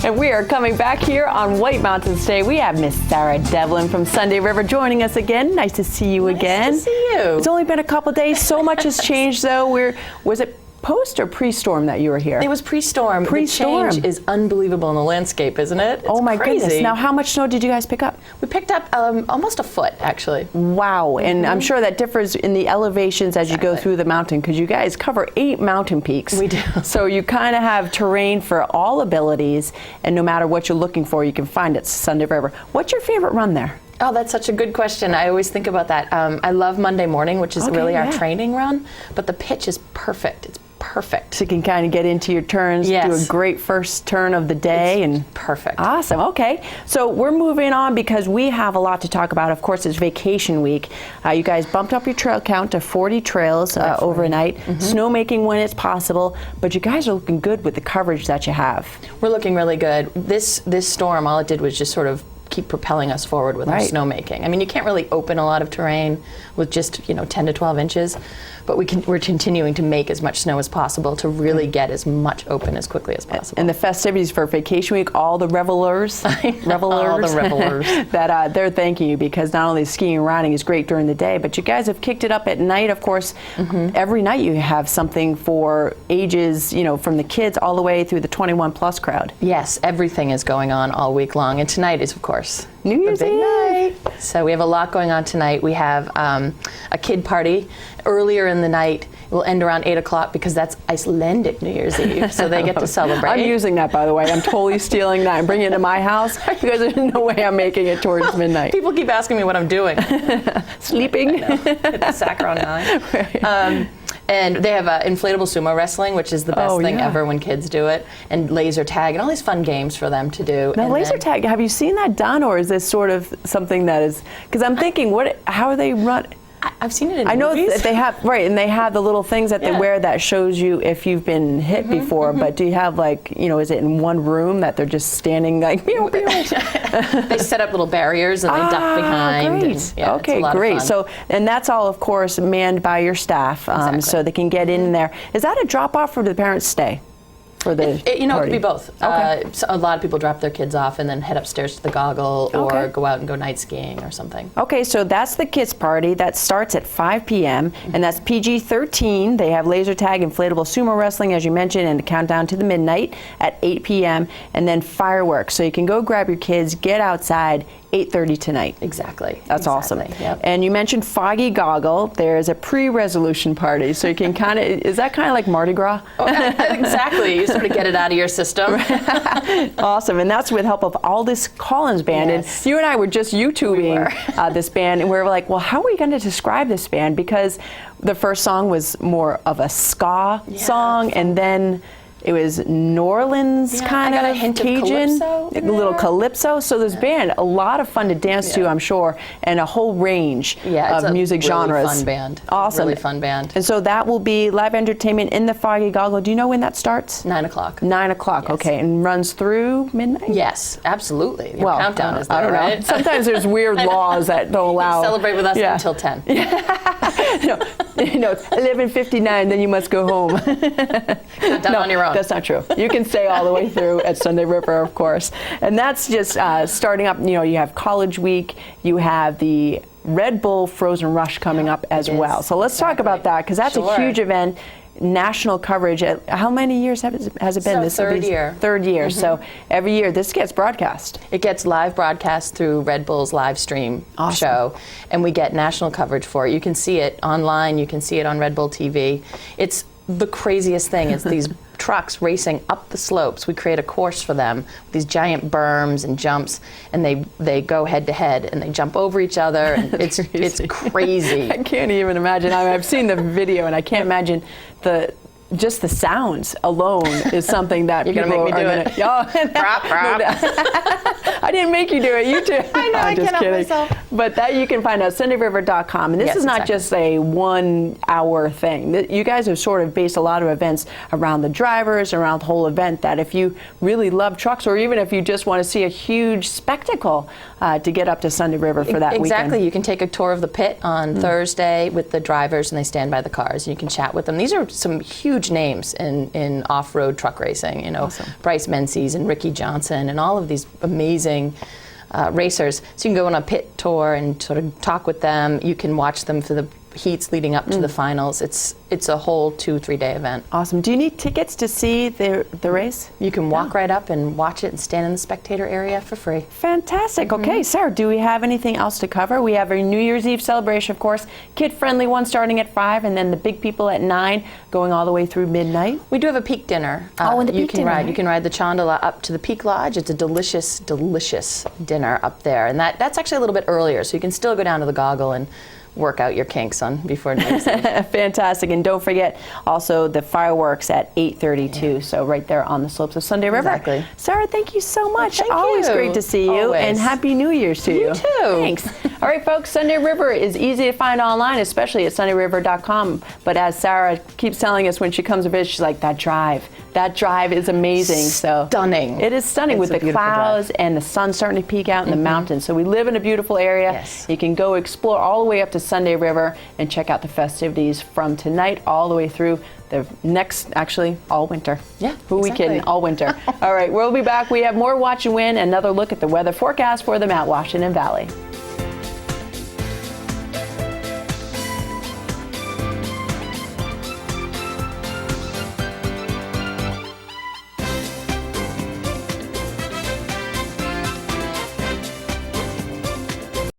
And we are coming back here on White Mountains today. We have Miss Sarah Devlin from Sunday River joining us again. Nice to see you again. Nice to see you. It's only been a couple days. So much has changed, though. Was it post or pre-storm that you were here? It was pre-storm. Pre-storm. The change is unbelievable in the landscape, isn't it? It's oh my crazy. goodness. Now, how much snow did you guys pick up? We picked up almost a foot, actually. Wow. And I'm sure that differs in the elevations as you go through the mountain, because you guys cover 8 mountain peaks. We do. So you kind of have terrain for all abilities, and no matter what you're looking for, you can find it at Sunday River. What's your favorite run there? Oh, that's such a good question. I always think about that. I love Monday morning, which is really our training run, but the pitch is perfect. It's perfect. So you can kind of get into your turns, do a great first turn of the day. It's perfect. Awesome. Okay. So we're moving on because we have a lot to talk about. Of course, it's vacation week. You guys bumped up your trail count to 40 trails overnight, snowmaking when it's possible, but you guys are looking good with the coverage that you have. We're looking really good. This storm, all it did was just sort of keep propelling us forward with our snowmaking. I mean, you can't really open a lot of terrain with just 10 to 12 inches, but we're continuing to make as much snow as possible to really get as much open as quickly as possible. And the festivities for vacation week, all the revelers, all the revelers that they're thanking you, because not only skiing and riding is great during the day, but you guys have kicked it up at night. Of course, every night you have something for ages, from the kids all the way through the 21 plus crowd. Yes, everything is going on all week long, and tonight is, of course, New Year's Eve night. So we have a lot going on tonight. We have a kid party earlier in the night. It will end around 8 o'clock because that's Icelandic New Year's Eve, so they get to celebrate. I'm using that, by the way. I'm totally stealing that and bringing it to my house because there's no way I'm making it towards midnight. People keep asking me what I'm doing. Sleeping. I know. Hit the sack around 9. Right. And they have inflatable sumo wrestling, which is the best thing ever when kids do it, and laser tag, and all these fun games for them to do. Now, laser tag, have you seen that done, or is this sort of something that is, because I'm thinking, how are they run? I've seen it in movies. I know that they have, and they have the little things that they wear that shows you if you've been hit before, but do you have is it in one room that they're just standing like, They set up little barriers and they duck behind. Great. And, okay, great. So, and that's all, of course, manned by your staff, so they can get in there. Is that a drop-off for the parents stay? It could be both. So a lot of people drop their kids off and then head upstairs to the Goggle or go out and go night skiing or something. Okay, so that's the kids party. That starts at 5 p.m. and that's PG-13. They have laser tag, inflatable sumo wrestling, as you mentioned, and the countdown to the midnight at 8 p.m. and then fireworks. So you can go grab your kids, get outside, 8:30 tonight. Exactly. That's awesome. Yep. And you mentioned Foggy Goggle. There's a pre-resolution party, so you can is that kind of like Mardi Gras? Exactly. You sort of get it out of your system. Awesome. And that's with help of Aldous Collins Band. Yes. And you and I were just YouTubing this band, and we were like, well, how are we going to describe this band? Because the first song was more of a ska song, and then it was New Orleans kind of Cajun, a little calypso. So this band, a lot of fun to dance to, I'm sure, and a whole range of music genres. It's a really fun band. Awesome. Really fun band. And so that will be live entertainment in the Foggy Goggle. Do you know when that starts? 9 o'clock. 9 o'clock, yes. Okay, and runs through midnight? Yes, absolutely. Your countdown is there, I don't right? know. Sometimes there's weird laws that don't allow. You celebrate with us until 10. 11:59, then you must go home. Done on your own. That's not true. You can stay all the way through at Sunday River, of course. And that's just starting up. You have College Week. You have the Red Bull Frozen Rush coming up as well. So let's talk about that, because that's a huge event. National coverage. How many years has it been? This third year. Third year. So every year this gets broadcast. It gets live broadcast through Red Bull's live stream show, and we get national coverage for it. You can see it online. You can see it on Red Bull TV. It's the craziest thing. It's these trucks racing up the slopes. We create a course for them with these giant berms and jumps, and they go head to head and they jump over each other. And it's crazy. I can't even imagine. I've seen the video, and I can't imagine just the sounds alone is something that you're people gonna make me do it. I didn't make you do it. You did. I know. I'm just can't kidding. help myself. But that you can find out SundayRiver.com, and this is not just a 1 hour thing. You guys have sort of based a lot of events around the drivers, around the whole event. That if you really love trucks, or even if you just want to see a huge spectacle, to get up to Sunday River for that weekend. Exactly. You can take a tour of the pit on Thursday with the drivers, and they stand by the cars, and you can chat with them. These are some huge huge names in off-road truck racing. You know, Awesome. Bryce Menzies and Ricky Johnson and all of these amazing racers. So you can go on a pit tour and sort of talk with them. You can watch them for the heats leading up to the finals. It's a whole 2-3 day event. Awesome. Do you need tickets to see the race? You can walk right up and watch it and stand in the spectator area for free. Fantastic. Okay, Sarah, do we have anything else to cover? We have a New Year's Eve celebration, of course, kid-friendly one starting at 5, and then the big people at 9, going all the way through midnight. We do have a peak dinner. And the you peak can dinner, ride. right? You can ride the Chondola up to the Peak Lodge. It's a delicious, delicious dinner up there, and that's actually a little bit earlier, so you can still go down to the Goggle and work out your kinks on before New Year's Eve. Fantastic. And don't forget also the fireworks at 8:32, so right there on the slopes of Sunday River. Exactly. Sarah, thank you so much. Thank Always you. great to see you. Always. And Happy New Year's to you. You too. Thanks. All right, folks, Sunday River is easy to find online, especially at sundayriver.com. But as Sarah keeps telling us when she comes to visit, she's like, that drive is amazing. So Stunning. It is stunning It's with a the beautiful clouds and the sun starting to peek out in the mountains. So we live in a beautiful area. Yes. You can go explore all the way up to Sunday River and check out the festivities from tonight all the way through the next, actually, all winter. Yeah, Who we kidding? exactly. All winter. All right, we'll be back. We have more Watch and Win, another look at the weather forecast for the Mount Washington Valley.